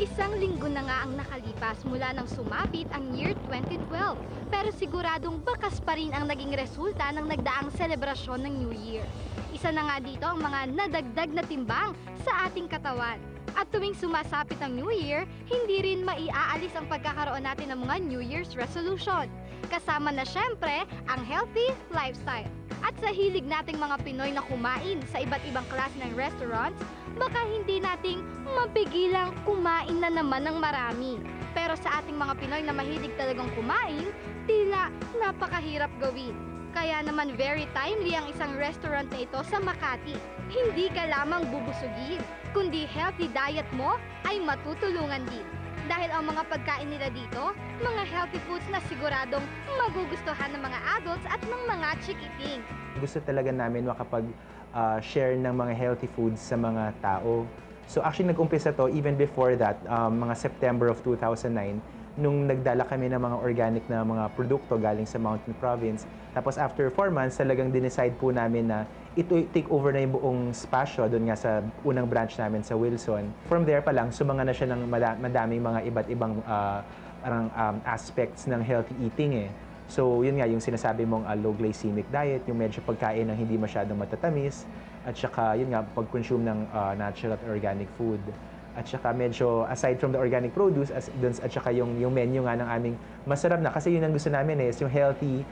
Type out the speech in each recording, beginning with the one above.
Isang linggo na nga ang nakalipas mula nang sumapit ang year 2012, pero siguradong bakas pa rin ang naging resulta ng nagdaang selebrasyon ng New Year. Isa na nga dito ang mga nadagdag na timbang sa ating katawan. At tuwing sumasapit ang New Year, hindi rin maiaalis ang pagkakaroon natin ng mga New Year's resolution. Kasama na syempre ang healthy lifestyle. At sa hilig nating mga Pinoy na kumain sa iba't ibang klase ng restaurants, baka hindi nating mapigilang kumain na naman ng marami. Pero sa ating mga Pinoy na mahilig talagang kumain, tila napakahirap gawin. Kaya naman very timely ang isang restaurant na ito sa Makati. Hindi ka lamang bubusugin, kundi healthy diet mo ay matutulungan din. Dahil ang mga pagkain nila dito, mga healthy foods na siguradong magugustuhan ng mga adults at ng mga chikiting. Gusto talaga namin makapag-share ng mga healthy foods sa mga tao. So actually nag-umpisa to even before that, mga September of 2009, nung nagdala kami ng mga organic na mga produkto galing sa Mountain Province. Tapos after 4 months, talagang dinecide po namin na ito take over na yung buong spasyo doon nga sa unang branch namin sa Wilson. From there pa lang, sumanga na siya ng madaming mga iba't ibang aspects ng healthy eating eh. So yun nga, yung sinasabi mong low glycemic diet, yung medyo pagkain ng hindi masyadong matatamis, at saka yun nga, pag-consume ng natural at organic food. At saka medyo aside from the organic produce, at saka yung menu nga ng aming masarap na. Kasi yun ang gusto namin is yung healthy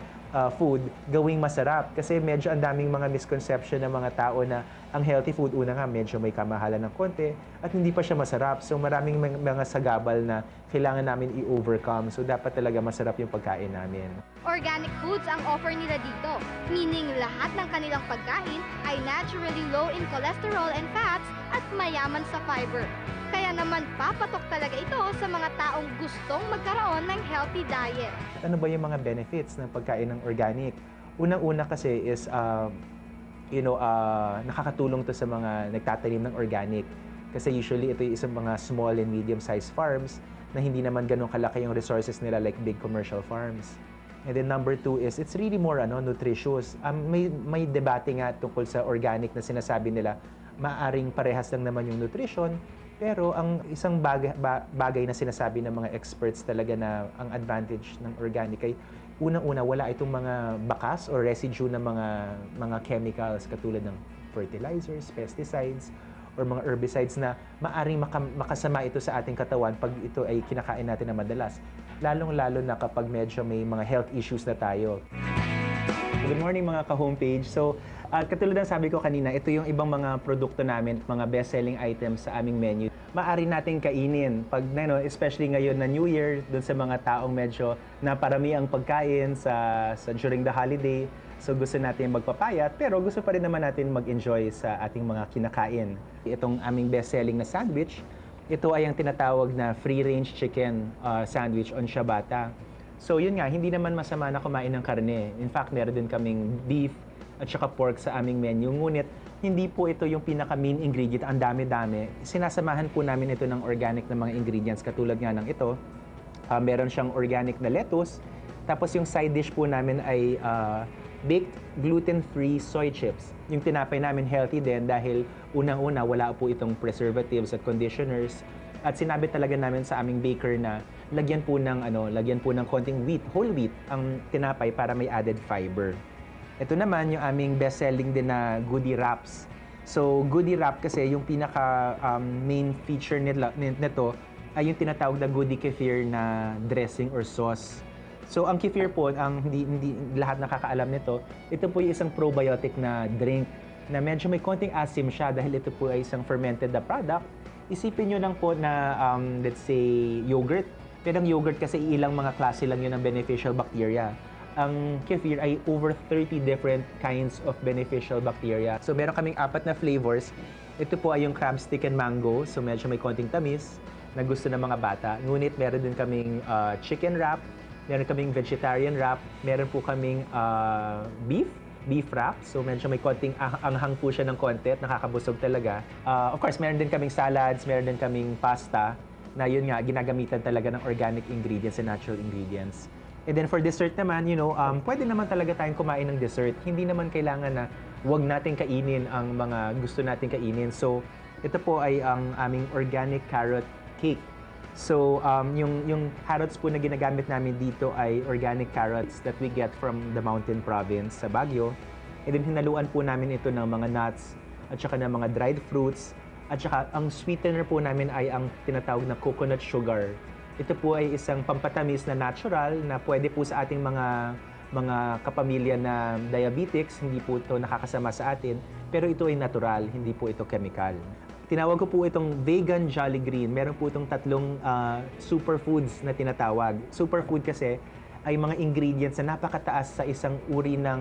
food gawing masarap. Kasi medyo ang daming mga misconception ng mga tao na ang healthy food, una nga medyo may kamahalan ng konti at hindi pa siya masarap. So maraming mga sagabal na kailangan namin i-overcome. So dapat talaga masarap yung pagkain namin. Organic foods ang offer nila dito, meaning lahat ng kanilang pagkain ay naturally low in cholesterol and fats at mayaman sa fiber. Kaya naman papatok talaga ito sa mga taong gustong magkaroon ng healthy diet. Ano ba yung mga benefits ng pagkain ng organic? Unang-una kasi is, nakakatulong to sa mga nagtatanim ng organic. Kasi usually ito yung isang mga small and medium-sized farms na hindi naman ganun kalaki yung resources nila like big commercial farms. And then number 2 is, it's really more nutritious. May debate nga tungkol sa organic na sinasabi nila, maaring parehas lang naman yung nutrition, pero ang isang bagay na sinasabi ng mga experts talaga na ang advantage ng organic ay unang-una, wala itong mga bakas or residue ng mga chemicals katulad ng fertilizers, pesticides, or mga herbicides na maaring makasama ito sa ating katawan pag ito ay kinakain natin na madalas. Lalong-lalo na kapag medyo may mga health issues na tayo. Good morning mga ka-homepage. So, katulad ng sabi ko kanina, ito yung ibang mga produkto namin, mga best-selling items sa aming menu. Maaari nating kainin, especially ngayon na New Year, dun sa mga taong medyo naparami ang pagkain during the holiday. So gusto natin magpapayat, pero gusto pa rin naman natin mag-enjoy sa ating mga kinakain. Itong aming best-selling na sandwich, ito ay ang tinatawag na free-range chicken sandwich on ciabatta. So yun nga, hindi naman masama na kumain ng karne. In fact, meron din kaming beef at saka pork sa aming menu. Ngunit, hindi po ito yung pinaka-main ingredient. Ang dami-dami. Sinasamahan po namin ito ng organic na mga ingredients. Katulad nga ng ito, meron siyang organic na lettuce. Tapos yung side dish po namin ay baked gluten-free soy chips. Yung tinapay namin healthy din dahil unang-una wala po itong preservatives at conditioners. At sinabi talaga namin sa aming baker na lagyan po ng konting wheat, whole wheat ang tinapay para may added fiber. Ito naman yung aming best-selling din na goodie wraps. So goodie wrap kasi yung pinaka main feature nito ay yung tinatawag na goodie kefir na dressing or sauce. So ang kefir po, ang hindi lahat nakakaalam nito, ito po yung isang probiotic na drink na medyo may konting asim siya dahil ito po ay isang fermented na product. Isipin nyo lang po na, let's say, yogurt. Pero ang yogurt kasi ilang mga klase lang yun ng beneficial bacteria. Ang kefir ay over 30 different kinds of beneficial bacteria. So meron kaming 4 na flavors. Ito po ay yung crab stick and mango. So medyo may konting tamis na gusto ng mga bata. Ngunit meron din kaming chicken wrap. Meron kaming vegetarian wrap. Meron po kaming beef wrap. So medyo may konting anghang po siya ng konti at nakakabusog talaga. Of course, meron din kaming salads, meron din kaming pasta na yun nga, ginagamitan talaga ng organic ingredients and natural ingredients. And then for dessert naman, pwede naman talaga tayong kumain ng dessert. Hindi naman kailangan na wag natin kainin ang mga gusto natin kainin. So ito po ay ang aming organic carrot cake. So, yung carrots po na ginagamit namin dito ay organic carrots that we get from the mountain province sa Baguio. And then hinaluan po namin ito ng mga nuts at saka ng mga dried fruits. At saka ang sweetener po namin ay ang tinatawag na coconut sugar. Ito po ay isang pampatamis na natural na pwede po sa ating mga kapamilya na diabetics, hindi po ito nakakasama sa atin, pero ito ay natural, hindi po ito chemical. Tinawag ko po itong vegan Jolly Green. Meron po itong tatlong superfoods na tinatawag. Superfood kasi ay mga ingredients na napakataas sa isang uri ng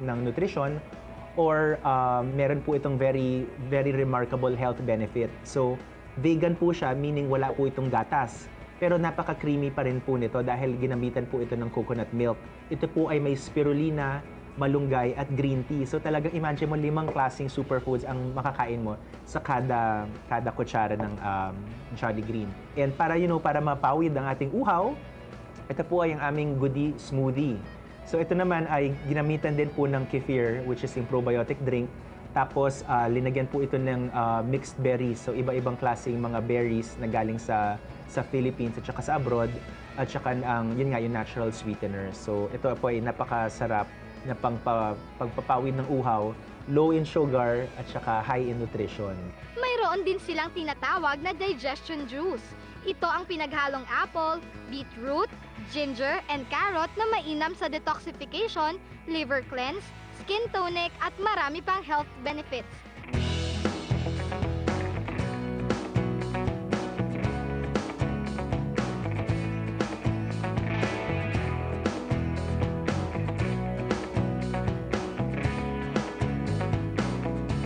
nutrition or meron po itong very very remarkable health benefit. So, vegan po siya, meaning wala po itong gatas. Pero napaka-creamy pa rin po nito dahil ginamitan po ito ng coconut milk. Ito po ay may spirulina, malunggay at green tea. So talagang imagine mo 5 klaseng superfoods ang makakain mo sa kada kutsara ng Jolly Green. And para para mapawid ang ating uhaw, ito po ay ang aming goodie smoothie. So ito naman ay ginamitan din po ng kefir, which is yung probiotic drink. Tapos linagyan po ito ng mixed berries. So iba-ibang klaseng mga berries na galing sa Philippines at saka sa abroad. At saka yun nga yung natural sweetener. So ito po ay napakasarap na pagpapawid ng uhaw, low in sugar at saka high in nutrition. Mayroon din silang tinatawag na digestion juice. Ito ang pinaghalong apple, beetroot, ginger, and carrot na mainam sa detoxification, liver cleanse, skin tonic, at marami pang health benefits.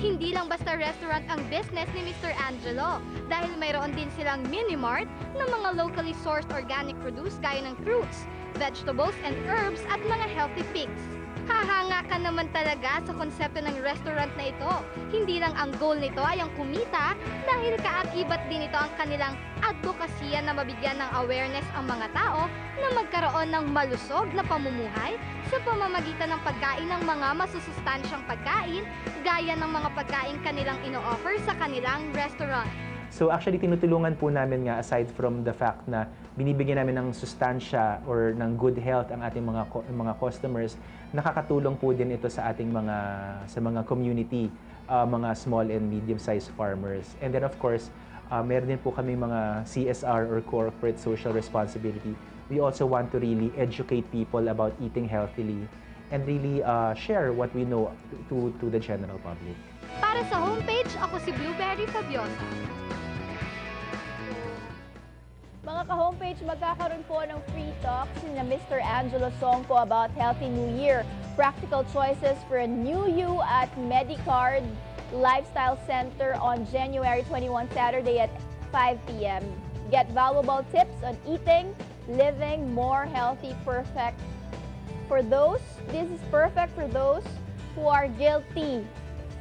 Hindi lang basta restaurant ang business ni Mr. Angelo dahil mayroon din silang mini-mart ng mga locally sourced organic produce gaya ng fruits, vegetables, and herbs at mga healthy pigs. Hahanga ka naman talaga sa konsepto ng restaurant na ito. Hindi lang ang goal nito ay ang kumita dahil kaakibat din ito ang kanilang advokasya na mabigyan ng awareness ang mga tao na magkaroon ng malusog na pamumuhay sa pamamagitan ng pagkain ng mga masusustansyang pagkain gaya ng mga pagkain kanilang ino-offer sa kanilang restaurant. So actually, tinutulungan po namin nga, aside from the fact na binibigyan namin ng sustansya or ng good health ang ating mga customers, nakakatulong po din ito sa ating mga community, mga small and medium-sized farmers. And then of course, meron din po kami mga CSR or corporate social responsibility. We also want to really educate people about eating healthily and really share what we know to the general public. Para sa homepage, ako si Blueberry Fabiosa. Mga ka-homepage, magkakaroon po ng free talks na Mr. Angelo Songco about Healthy New Year. Practical choices for a new you at Medicard Lifestyle Center on January 21, Saturday at 5 p.m. Get valuable tips on eating, living more healthy. This is perfect for those who are guilty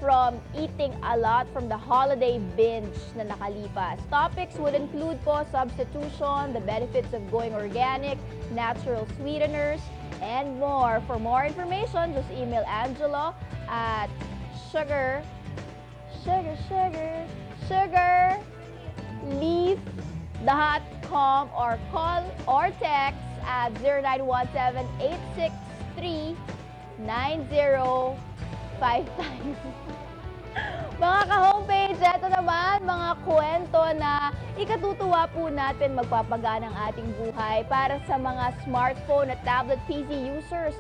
from eating a lot from the holiday binge na nakalipas. Topics would include po substitution, the benefits of going organic, natural sweeteners, and more. For more information, just email Angelo at sugarleaf.com or call or text at 0917-863-9055. Mga ka-homepage, ito naman mga kwento na ikatutuwa po natin magpapagaan ang ating buhay para sa mga smartphone at tablet PC users.